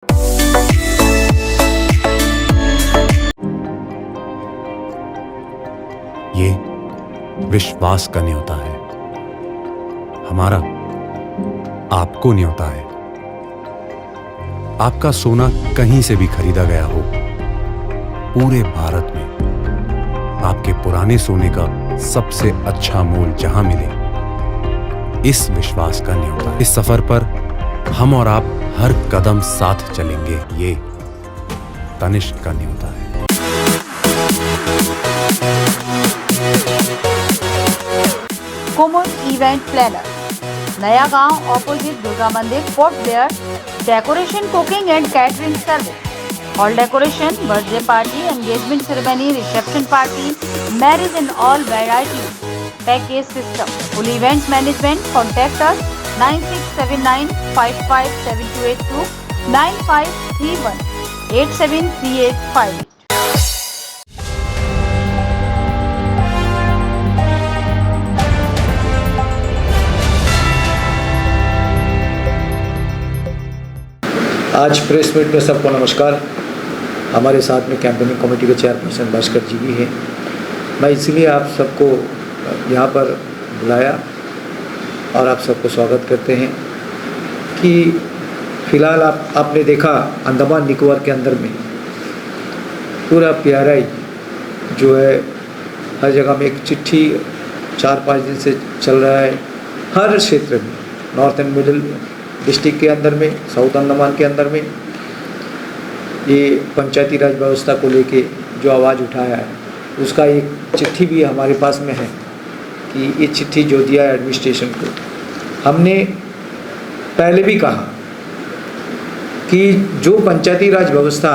ये विश्वास का न्योता है, हमारा आपको न्योता है। आपका सोना कहीं से भी खरीदा गया हो, पूरे भारत में आपके पुराने सोने का सबसे अच्छा मूल्य जहां मिले, इस विश्वास का न्योता है। इस सफर पर हम और आप हर कदम साथ चलेंगे, ये तनिष्क का न्योता है। कुमुद इवेंट प्लानर, नया गांव ऑपोजिट दुर्गा मंदिर, port Blair. Decoration, cooking and catering service, hall decoration, birthday party, engagement ceremony, reception party, marriage in all varieties, package system, full event management. Contact us 9679557282, 9531873858। आज प्रेस मीट में सबको नमस्कार। हमारे साथ में कैंपेनिंग कमेटी के chairperson Bhaskar जी भी हैं। मैं इसलिए आप सबको यहाँ पर बुलाया और आप सबको स्वागत करते हैं कि फ़िलहाल आपने देखा अंडमान निकोबार के अंदर में पूरा PRI जो है हर जगह में एक चिट्ठी 4-5 दिन से चल रहा है, हर क्षेत्र में, नॉर्थ एंड मिडिल डिस्ट्रिक्ट के अंदर में, साउथ अंडमान के अंदर में, ये पंचायती राज व्यवस्था को लेके जो आवाज़ उठाया है उसका एक चिट्ठी भी हमारे पास में है कि ये चिट्ठी जो दिया है एडमिनिस्ट्रेशन को। हमने पहले भी कहा कि जो पंचायती राज व्यवस्था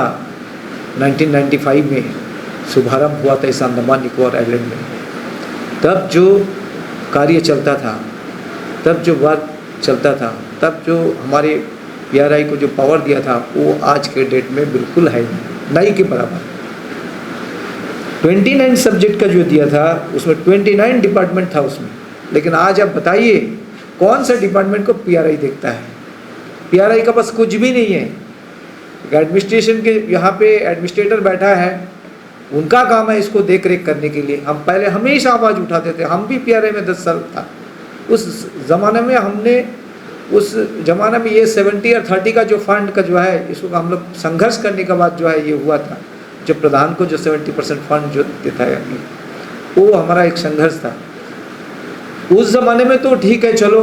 1995 में शुभारंभ हुआ था इस अंडमान निकोबार आइलैंड में, तब जो कार्य चलता था, तब जो वर्क चलता था, तब जो हमारे PRI को जो पावर दिया था वो आज के डेट में बिल्कुल है नहीं के बराबर। 29 सब्जेक्ट का जो दिया था उसमें 29 डिपार्टमेंट था उसमें, लेकिन आज आप बताइए कौन सा डिपार्टमेंट को PRI देखता है? PRI का बस कुछ भी नहीं है। एडमिनिस्ट्रेशन के यहाँ पे एडमिनिस्ट्रेटर बैठा है, उनका काम है इसको देख रेख करने के लिए। हम पहले हमेशा आवाज़ उठाते थे, हम भी PRI में 10 साल था। उस ज़माने में हमने उस ज़माने में ये 70 और 30 का जो फंड का जो है इसको हम लोग संघर्ष करने के बाद जो है ये हुआ था, जो प्रधान को जो 70% फंड जो देता है वो हमारा एक संघर्ष था। उस ज़माने में तो ठीक है, चलो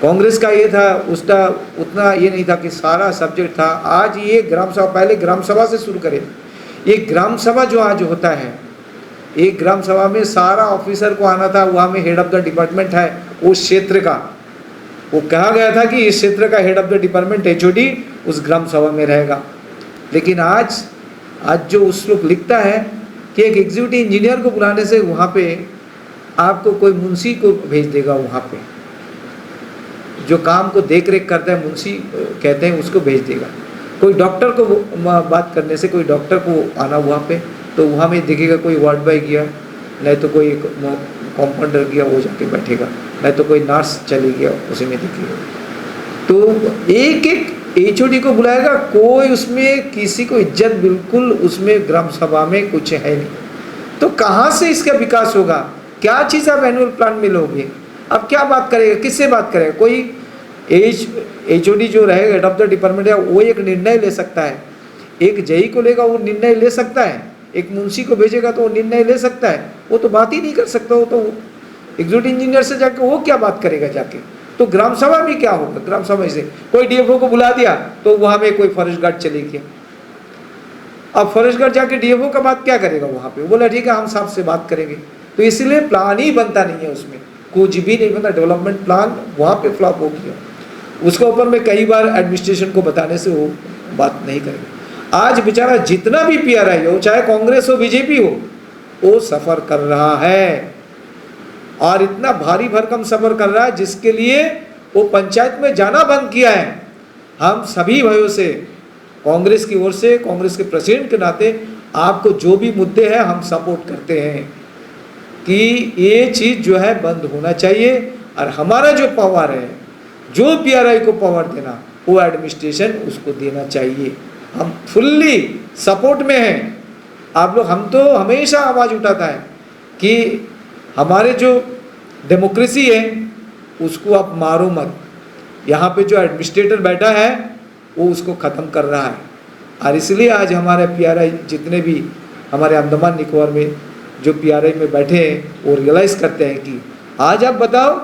कांग्रेस का ये था, उसका उतना ये नहीं था कि सारा सब्जेक्ट था। आज ये ग्राम सभा, पहले ग्राम सभा से शुरू करें। ये ग्राम सभा जो आज होता है, एक ग्राम सभा में सारा ऑफिसर को आना था, वहाँ में हेड ऑफ द डिपार्टमेंट है उस क्षेत्र का, वो कहा गया था कि इस क्षेत्र का head of the department HOD उस ग्राम सभा में रहेगा। लेकिन आज जो उस लोग लिखता है कि एक एग्जीक्यूटिव इंजीनियर को बुलाने से वहाँ पे आपको कोई मुंशी को भेज देगा, वहाँ पे जो काम को देख रेख करता है मुंशी कहते हैं उसको भेज देगा। कोई डॉक्टर को बात करने से कोई डॉक्टर को आना वहाँ पे, तो वहाँ में देखेगा कोई वार्ड बॉय गया, नहीं तो कोई कॉम्पाउंडर गया वो जाके बैठेगा, नहीं तो कोई नर्स चली गया उसी में दिखेगा। तो एक HOD को बुलाएगा, कोई उसमें किसी को इज्जत बिल्कुल उसमें ग्राम सभा में कुछ है नहीं। तो कहाँ से इसका विकास होगा? क्या चीज़ आप एनुअल प्लान में लोगे? अब क्या बात करेगा, किससे बात करेगा? कोई HOD जो रहेगा हेड ऑफ द डिपार्टमेंट है वो एक निर्णय ले सकता है, एक JE को लेगा वो निर्णय ले सकता है, एक मुंशी को भेजेगा तो वो निर्णय ले सकता है, वो तो बात ही नहीं कर सकता। वो तो एग्जीक्यूटिव इंजीनियर से जाके वो क्या बात करेगा जाके? तो ग्राम सभा में क्या होगा? ग्राम सभा से कोई DFO को बुला दिया तो वहाँ में कोई फॉरेस्ट गार्ड चले गया। अब फॉरेस्ट गार्ड जाके DFO का बात क्या करेगा वहाँ पे? वो बोला ठीक है हम साहब से बात करेंगे। तो इसलिए प्लान ही बनता नहीं है, उसमें कुछ भी नहीं बनता। डेवलपमेंट प्लान वहाँ पे फ्लॉप हो गया। उसके ऊपर में कई बार एडमिनिस्ट्रेशन को बताने से वो बात नहीं करेगा। आज बेचारा जितना भी PRI हो, चाहे कांग्रेस हो BJP हो, वो सफ़र कर रहा है और इतना भारी भरकम सफ़र कर रहा है जिसके लिए वो पंचायत में जाना बंद किया है। हम सभी भाइयों से, कांग्रेस की ओर से, कांग्रेस के प्रेसिडेंट के नाते आपको जो भी मुद्दे हैं हम सपोर्ट करते हैं कि ये चीज़ जो है बंद होना चाहिए। और हमारा जो पावर है, जो PRI को पावर देना, वो एडमिनिस्ट्रेशन उसको देना चाहिए। हम फुल्ली सपोर्ट में हैं आप लोग। हम तो हमेशा आवाज़ उठाता है कि हमारे जो डेमोक्रेसी है उसको आप मारो मत। यहाँ पे जो एडमिनिस्ट्रेटर बैठा है वो उसको ख़त्म कर रहा है, और इसलिए आज हमारे PRI जितने भी हमारे अंडमान निकोबार में जो PRI में बैठे हैं वो रियलाइज़ करते हैं कि आज आप बताओ,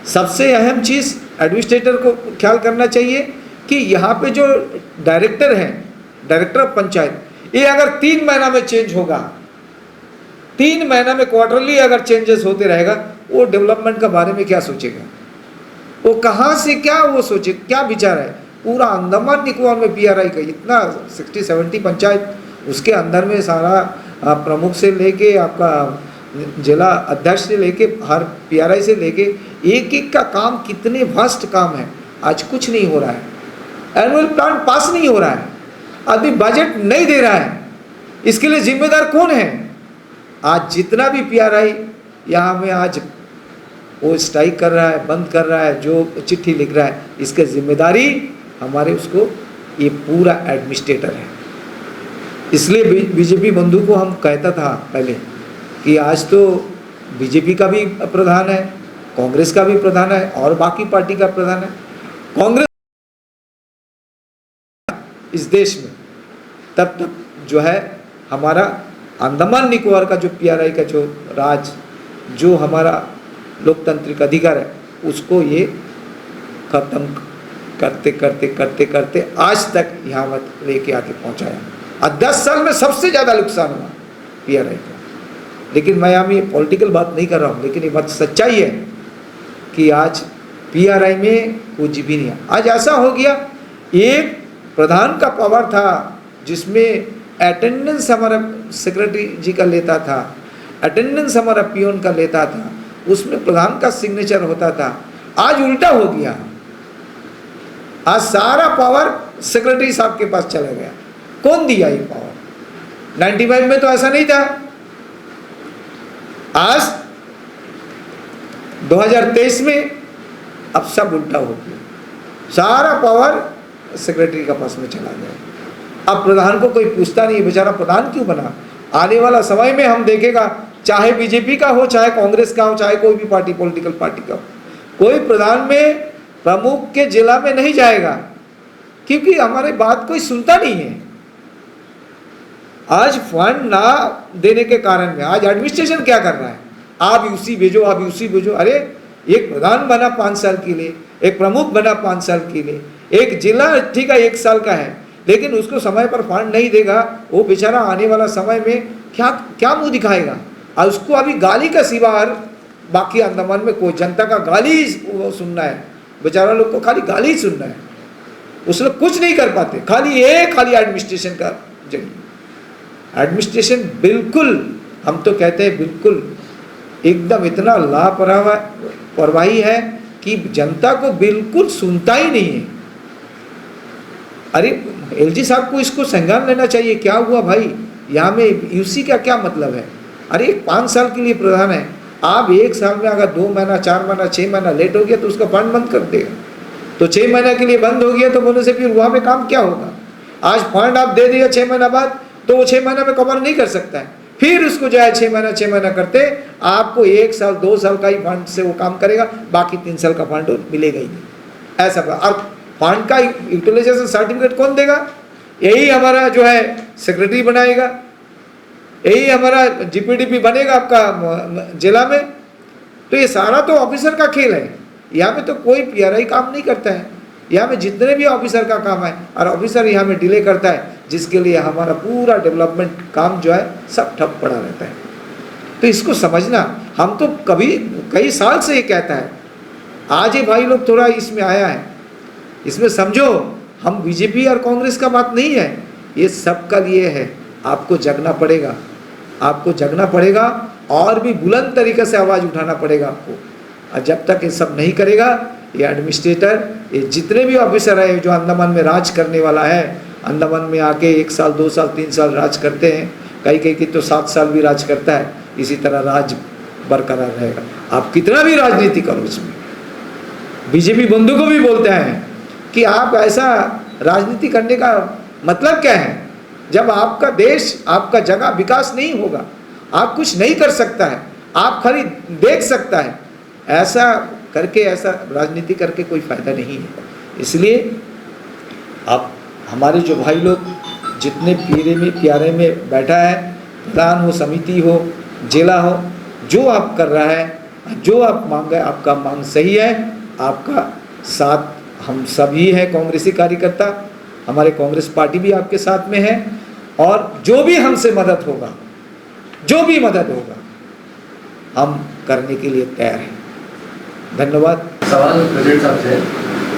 सबसे अहम चीज़ एडमिनिस्ट्रेटर को ख्याल करना चाहिए कि यहाँ पे जो डायरेक्टर हैं, डायरेक्टर ऑफ पंचायत, ये अगर 3 महीना में चेंज होगा, 3 महीना में क्वार्टरली अगर चेंजेस होते रहेगा, वो डेवलपमेंट के बारे में क्या सोचेगा? वो कहाँ से क्या वो सोचे, क्या विचार है? पूरा अंडमान निकोबार में PRI का इतना 60-70 पंचायत, उसके अंदर में सारा प्रमुख से लेके आपका जिला अध्यक्ष से लेके हर PRI से लेके एक एक का काम, कितने वास्ट काम है। आज कुछ नहीं हो रहा है, एनुअल प्लान पास नहीं हो रहा है, आदमी बजट नहीं दे रहा है। इसके लिए जिम्मेदार कौन है? आज जितना भी PRI यहाँ में आज वो स्ट्राइक कर रहा है, बंद कर रहा है, जो चिट्ठी लिख रहा है, इसके जिम्मेदारी हमारे उसको ये पूरा एडमिनिस्ट्रेटर है। इसलिए बीजेपी बंधु को हम कहता था पहले कि आज तो बीजेपी का भी प्रधान है, कांग्रेस का भी प्रधान है और बाकी पार्टी का प्रधान है। कांग्रेस इस देश में तब तक जो है हमारा अंडमान निकोबार का जो PRI का जो राज, जो हमारा लोकतांत्रिक अधिकार है, उसको ये खत्म करते करते करते करते आज तक यहाँ मत लेके आके पहुँचाया। और 10 साल में सबसे ज़्यादा नुकसान हुआ PRI का। लेकिन मैं यहाँ में पॉलिटिकल बात नहीं कर रहा हूँ, लेकिन ये बात सच्चाई है कि आज PRI में कुछ भी नहीं है। आज ऐसा हो गया, एक प्रधान का पावर था जिसमें अटेंडेंस हमारा सेक्रेटरी जी का लेता था, अटेंडेंस हमारा पियोन का लेता था, उसमें प्रधान का सिग्नेचर होता था। आज उल्टा हो गया, आज सारा पावर सेक्रेटरी साहब के पास चला गया। कौन दिया ये पावर? 95 में तो ऐसा नहीं था। आज 2023 में अब सब उल्टा हो गया, सारा पावर सेक्रेटरी का पास में चला गया। अब प्रधान को कोई पूछता नहीं, बेचारा प्रधान क्यों बना? आने वाला समय में हम देखेगा, चाहे बीजेपी का हो, चाहे कांग्रेस का हो, चाहे कोई भी पार्टी, पॉलिटिकल पार्टी का हो, कोई प्रधान में प्रमुख के जिला में नहीं जाएगा, क्योंकि हमारी बात कोई सुनता नहीं है। आज फंड ना देने के कारण में आज एडमिनिस्ट्रेशन क्या कर रहा है? आप यूसी भेजो, आप यूसी भेजो। अरे एक प्रधान बना 5 साल के लिए, एक प्रमुख बना 5 साल के लिए, एक जिला ठीक है 1 साल का है, लेकिन उसको समय पर फंड नहीं देगा, वो बेचारा आने वाला समय में क्या क्या मुंह दिखाएगा? और उसको अभी गाली का सिवा बाकी अंडमान में कोई जनता का गाली सुनना है, बेचारा लोग को खाली गाली ही सुनना है। उस लोग कुछ नहीं कर पाते, खाली एडमिनिस्ट्रेशन का जरिए। एडमिनिस्ट्रेशन बिल्कुल, हम तो कहते हैं बिल्कुल एकदम इतना लापरवाही है कि जनता को बिल्कुल सुनता ही नहीं है। अरे LG साहब को इसको संज्ञान लेना चाहिए। क्या हुआ भाई, यहाँ में यूसी का क्या मतलब है? अरे 5 साल के लिए प्रधान है, आप 1 साल में अगर 2 महीना, 4 महीना, 6 महीना लेट हो गया तो उसका फंड बंद कर देगा। तो 6 महीना के लिए बंद हो गया तो बोलने से फिर वहाँ पे काम क्या होगा? आज फंड आप दे दिया 6 महीना बाद, तो वो 6 महीना में कवर नहीं कर सकता है, फिर उसको जो है 6 महीना करते आपको 1 साल 2 साल का ही फंड से वो काम करेगा, बाकी 3 साल का फंड मिलेगा ही नहीं। ऐसा और फंड का यूटिलाइजेशन सर्टिफिकेट कौन देगा? यही हमारा जो है सेक्रेटरी बनाएगा, यही हमारा GPDP बनेगा आपका जिला में। तो ये सारा तो ऑफिसर का खेल है। यहाँ में तो कोई PRI काम नहीं करता है, यहाँ में जितने भी ऑफिसर का काम है, और ऑफिसर यहाँ में डिले करता है, जिसके लिए हमारा पूरा डेवलपमेंट काम जो है सब ठप पड़ा रहता है। तो इसको समझना, हम तो कई साल से ये कहता है, आज ही भाई लोग थोड़ा इसमें आया है, इसमें समझो हम बीजेपी और कांग्रेस का बात नहीं है, ये सबका लिए है। आपको जगना पड़ेगा, आपको जगना पड़ेगा और भी बुलंद तरीके से आवाज़ उठाना पड़ेगा आपको। और जब तक ये सब नहीं करेगा, ये एडमिनिस्ट्रेटर, ये जितने भी ऑफिसर है जो अंडमान में राज करने वाला है, अंडमान में आके 1 साल 2 साल 3 साल राज करते हैं, कई की तो 7 साल भी राज करता है, इसी तरह राज बरकरार रहेगा। आप कितना भी राजनीति करो, इसमें बीजेपी बंधु को भी बोलते हैं कि आप ऐसा राजनीति करने का मतलब क्या है? जब आपका देश, आपका जगह विकास नहीं होगा, आप कुछ नहीं कर सकता है, आप खाली देख सकता है, ऐसा करके, ऐसा राजनीति करके कोई फायदा नहीं है। इसलिए आप हमारे जो भाई लोग जितने प्यारे में बैठा है, प्रधान हो, समिति हो, जिला हो, जो आप कर रहा है, जो आप मांग रहे, आपका मांग सही है, आपका साथ हम सभी हैं, कांग्रेसी कार्यकर्ता, हमारे कांग्रेस पार्टी भी आपके साथ में है, और जो भी हमसे मदद होगा, जो भी मदद होगा, हम करने के लिए तैयार हैं। धन्यवाद। सवाल प्रेसिडेंट साहब से,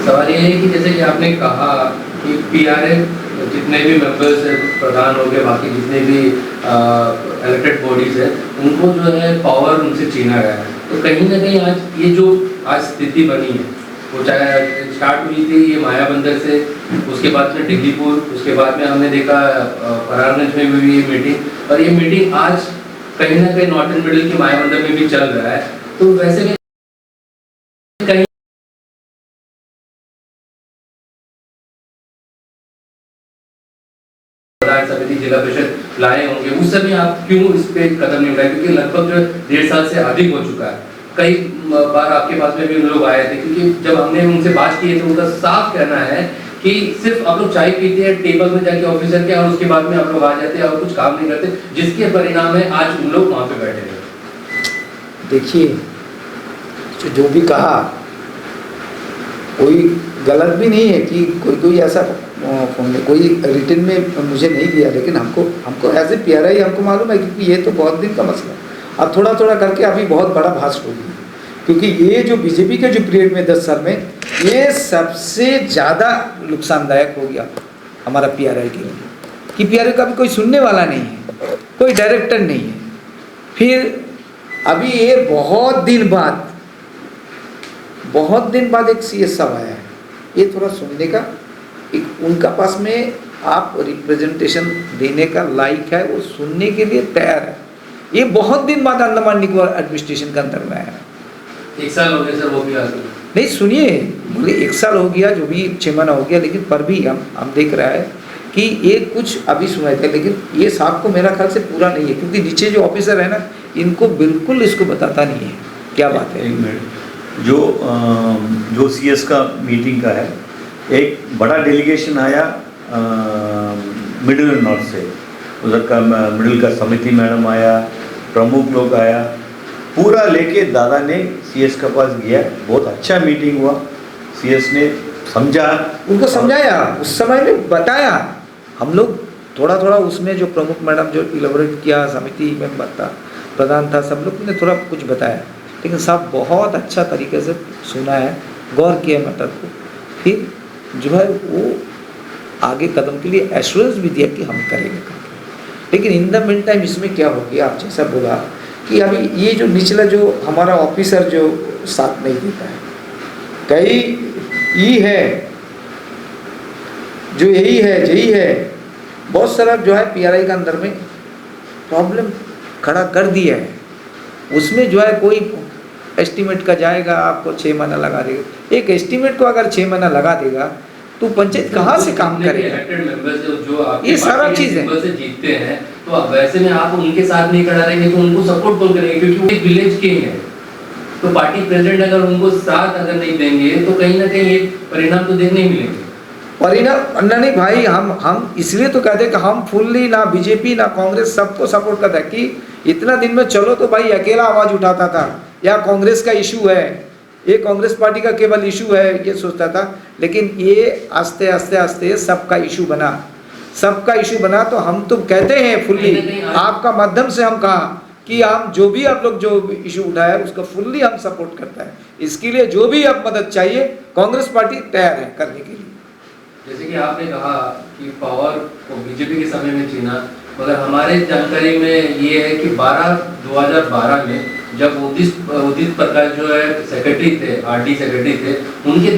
सवाल ये है कि जैसे कि आपने कहा कि पीआरए जितने भी मेंबर्स हैं, प्रधान हो गए, बाकी जितने भी इलेक्टेड बॉडीज हैं, उनको जो है पावर उनसे छीना गया है। तो कहीं ना कहीं आज ये जो आज स्थिति बनी है, वो चाहे स्टार्ट हुई थी ये माया बंदर से, उसके बाद में डिग्रीपुर, उसके बाद में हमने देखा परारगंज में भी ये मीटिंग, और ये मीटिंग आज कहीं ना कहीं नॉर्थ मिडिल की माया बंदर में भी चल रहा है। तो वैसे में कहीं समिति जिला परिषद लाए होंगे, उस समय आप क्यों इस पे कदम नहीं उठाए? क्योंकि लगभग जो 1.5 साल से अधिक हो चुका है। कई बार आपके पास में भी लोग आए थे, क्योंकि जब हमने उनसे बात की है तो उनका साफ कहना है कि सिर्फ आप लोग चाय पीते हैं टेबल में जाके ऑफिसर के, और उसके बाद में आप लोग आ जाते हैं और कुछ काम नहीं करते, जिसके परिणाम है आज उन लोग वहाँ पे बैठे हैं। देखिए, जो भी कहा कोई गलत भी नहीं है कि कोई ऐसा फोन में कोई रिटर्न में मुझे नहीं दिया, लेकिन हमको एज ए पीआरआई हमको मालूम है, क्योंकि ये तो बहुत दिन का मसला है। अब थोड़ा थोड़ा करके अभी बहुत बड़ा भाषण हो गया, क्योंकि ये जो बीजेपी के जो पीरियड में 10 साल में ये सबसे ज़्यादा नुकसानदायक हो गया हमारा पीआरआई के लिए, कि पीआरआई का भी कोई सुनने वाला नहीं है, कोई डायरेक्टर नहीं है। फिर अभी ये बहुत दिन बाद एक सीएस साहब आया है, ये थोड़ा सुनने का एक उनका पास में आप रिप्रेजेंटेशन देने का लायक है, वो सुनने के लिए तैयार है। ये बहुत दिन बाद अंडमान निकोबार एडमिनिस्ट्रेशन के अंदर में आया है। 1 साल हो गया सर, वो भी नहीं सुनिए, बोले 1 साल हो गया, जो भी 6 महीना हो गया, लेकिन पर भी हम देख रहा है कि ये कुछ अभी सुनाए थे, लेकिन ये साहब को मेरा ख्याल से पूरा नहीं है, क्योंकि नीचे जो ऑफिसर है ना, इनको बिल्कुल इसको बताता नहीं है क्या बात है। एक मिनट, जो सीएस का मीटिंग का है, एक बड़ा डेलीगेशन आया मिडिल नॉर्थ से, उधर का मिडिल का समिति मैडम आया, प्रमुख लोग आया, पूरा लेके दादा ने सीएस के पास गया, बहुत अच्छा मीटिंग हुआ। सीएस ने समझा, उनको समझाया, उस समय में बताया, हम लोग थोड़ा थोड़ा उसमें जो प्रमुख मैडम जो इलेबोरेट किया, समिति मेंबर था, प्रधान था, सब लोग ने थोड़ा कुछ बताया, लेकिन साहब बहुत अच्छा तरीके से सुना है, गौर किया मैटर को, फिर जो है वो आगे कदम के लिए एश्योरेंस भी दिया कि हम करेंगे। लेकिन इन द मीन टाइम इसमें क्या हो गया, आप जैसा बोला कि अभी ये जो निचला जो हमारा ऑफिसर जो साथ नहीं देता है, कई ई है, जो यही है, यही है, बहुत सारा जो है पीआरआई के अंदर में प्रॉब्लम खड़ा कर दिया है। उसमें जो है कोई एस्टीमेट का जाएगा, आपको 6 महीना लगा देगा। एक एस्टीमेट को अगर 6 महीना लगा देगा तो पंचायत कहाँ से काम करेगा? ये सारा चीज है। से जीतते हैं तो अब वैसे में आप उनके साथ नहीं खड़ा रहेंगे तो उनको सपोर्ट कौन करेंगे? क्योंकि वो एक विलेज किंग है, तो पार्टी प्रेसिडेंट अगर उनको साथ अगर नहीं देंगे तो कहीं ना कहीं ये परिणाम तो देखने ही मिलेंगे। परिणाम नहीं भाई, हम इसलिए तो कहते हैं कि हम फुल्ली ना बीजेपी ना कांग्रेस सबको सपोर्ट करता है, कि इतना दिन में चलो तो भाई अकेला आवाज उठाता था, या कांग्रेस का इशू है, ये कांग्रेस पार्टी का केवल इशू है, ये सोचता था। लेकिन ये आस्ते आस्ते आस्ते सबका इशू बना, सबका इशू बना। तो हम तो कहते हैं फुल्ली, आपका माध्यम से हम कहा कि हम जो भी आप लोग जो इशू उठाया उसका फुल्ली हम सपोर्ट करता है। इसके लिए जो भी आप मदद चाहिए कांग्रेस पार्टी तैयार है करने के लिए। जैसे कि आपने कहा कि पावर को बीजेपी के समय में छीना, मगर हमारे जानकारी में ये है कि 2012 में जब उदित प्रकाश जो है सेक्रेटरी थे, आरटी सेक्रेटरी थे, उनके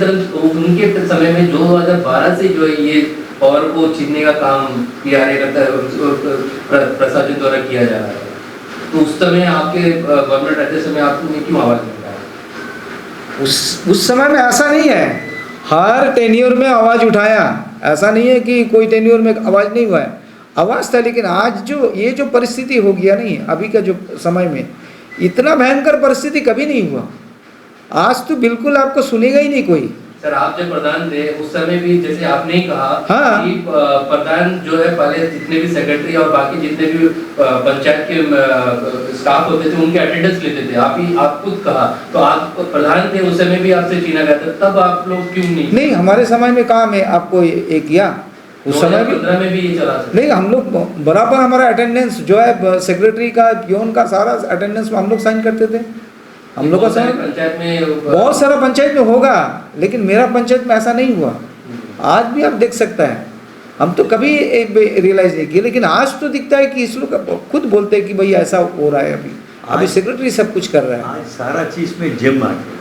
समय में 2012 से जो है ये पावर को छीनने का काम पीआरए करता है, प्रशासन द्वारा किया जा रहा है। तो उस समय आपके गवर्नमेंट रहते समय आपने क्यों आवाज नहीं उठाया? उस समय में ऐसा नहीं है, हर टेन्योर में आवाज़ उठाया, ऐसा नहीं है कि कोई टेन्योर में आवाज़ नहीं हुआ है, आवाज़ था। लेकिन आज जो ये जो परिस्थिति हो गया नहीं, अभी का जो समय में इतना भयंकर परिस्थिति कभी नहीं हुआ। आज तो बिल्कुल आपको सुनेगा ही नहीं कोई। सर आप जब प्रधान थे उस समय भी जैसे आपने ही कहा हाँ। कि प्रधान जो है पहले जितने भी सेक्रेटरी और बाकी जितने भी पंचायत के स्टाफ होते थे उनके अटेंडेंस लेते थे। आप खुद कहा, तो आप प्रधान थे उस समय भी आपसे चीना गया था, तब आप लोग क्यों नहीं? हमारे समय में काम है आपको ये किया उस समय में भी ये चला था। नहीं, हम लोग बराबर हमारा अटेंडेंस जो है सेक्रेटरी का, पियोन का, सारा अटेंडेंस में हम लोग साइन करते थे। हम लोग का पंचायत में बहुत सारा पंचायत में होगा, लेकिन मेरा पंचायत में ऐसा नहीं हुआ। आज भी आप देख सकता है, हम तो कभी एक रियलाइज नहीं किया, लेकिन आज तो दिखता है कि इस लोग खुद बोलते हैं कि भाई ऐसा हो रहा है। अभी सेक्रेटरी सब कुछ कर रहा है। आज सारा चीज़ में जिम आ गया,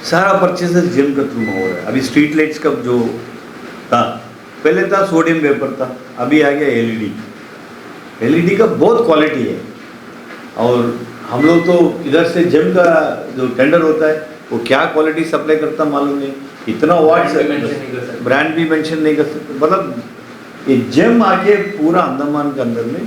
सारा परचेज जिम के थ्रू हो रहा है। अभी स्ट्रीट लाइट्स का जो था, पहले था सोडियम वेपर था, अभी आ गया एलईडी। एलईडी का बहुत क्वालिटी है, और हम लोग तो इधर से जिम का जो टेंडर होता है वो क्या क्वालिटी सप्लाई करता मालूम नहीं, इतना वाट्स ब्रांड भी मेंशन नहीं कर सकते। मतलब ये जिम आके पूरा अंडमान के अंदर में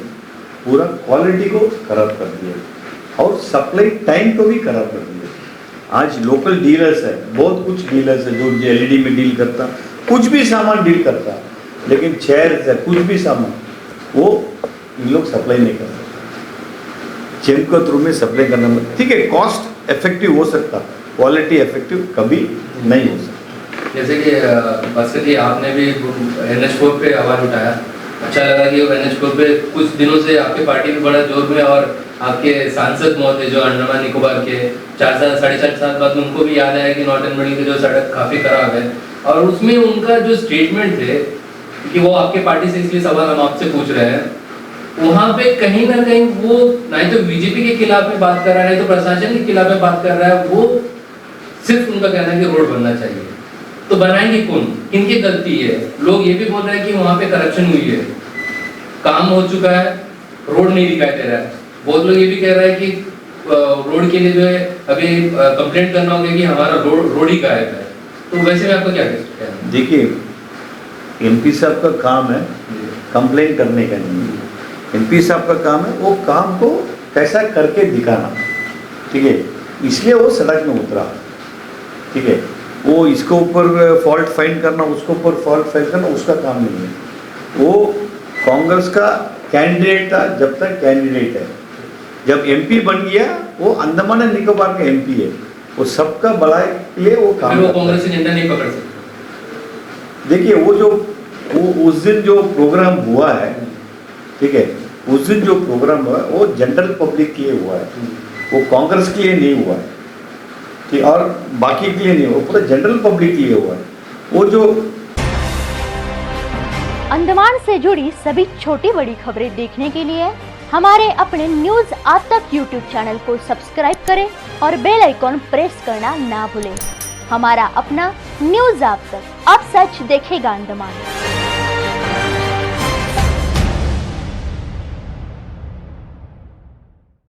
पूरा क्वालिटी को खराब कर दिया और सप्लाई टाइम को भी खराब कर दिया। आज लोकल डीलर्स है, बहुत कुछ डीलर्स है जो एलईडी में डील करता, कुछ भी सामान डील करता, लेकिन चेयर्स है, कुछ भी सामान वो इन लोग सप्लाई नहीं करते। जिम के थ्रू में सप्लाई करना ठीक है, कॉस्ट इफेक्टिव हो सकता, क्वालिटी इफेक्टिव कभी नहीं हो सकता। जैसे कि भास्कर जी आपने भी NH4 पे आवाज़ उठाया, अच्छा लगा कि NH4 पे कुछ दिनों से आपके पार्टी में बड़ा जोर में, और आपके सांसद महोदय जो अंडमान निकोबार के 4 साल 4.5 साल बाद उनको भी याद आया कि नॉर्थ मिडिल की जो सड़क काफ़ी खराब है, और उसमें उनका जो स्टेटमेंट थे कि वो आपके पार्टी से इसलिए सवाल हम आपसे पूछ रहे हैं, वहाँ पे कहीं ना कहीं वो नहीं तो बीजेपी के खिलाफ में बात कर रहा है, नहीं तो प्रशासन के खिलाफ में बात कर रहा है। वो सिर्फ उनका कहना है कि रोड बनना चाहिए, तो बनाएंगे कौन, किनकी गलती है? लोग ये भी बोल रहे हैं कि वहाँ पे करप्शन हुई है, काम हो चुका है, रोड नहीं दिखाई दे रहा है। बहुत लोग ये भी कह रहे हैं कि रोड के लिए जो है अभी कंप्लेंट करना होगा कि हमारा रोड ही गायब है। तो वैसे में आपको क्या कहना है? देखिए, MP साहब का काम है कंप्लेंट करने का नहीं, MP साहब का काम है वो काम को कैसा करके दिखाना, ठीक है। इसलिए वो सड़क में उतरा, ठीक है। वो इसके ऊपर फॉल्ट फाइंड करना, उसके ऊपर फॉल्ट फाइंड करना उसका काम नहीं है। वो कांग्रेस का कैंडिडेट था, जब तक कैंडिडेट है, जब MP बन गया वो अंडमान एंड निकोबार का MP है, वो सबका भलाई के लिए वो काम। वो कांग्रेस से झंडा नहीं पकड़ सकते। देखिए वो उस दिन जो प्रोग्राम हुआ है, ठीक है, उस दिन जो प्रोग्राम हुआ है वो जनरल पब्लिक के लिए हुआ है, वो कांग्रेस के लिए नहीं हुआ है, ठीक, और बाकी के लिए नहीं हुआ, पूरा जनरल पब्लिक के लिए हुआ है। वो जो अंडमान से जुड़ी सभी छोटी बड़ी खबरें देखने के लिए हमारे अपने न्यूज आज तक यूट्यूब चैनल को सब्सक्राइब करें और बेल आइकॉन प्रेस करना ना भूलें। हमारा अपना न्यूज आज तक, अब सच देखेगा अंडमान।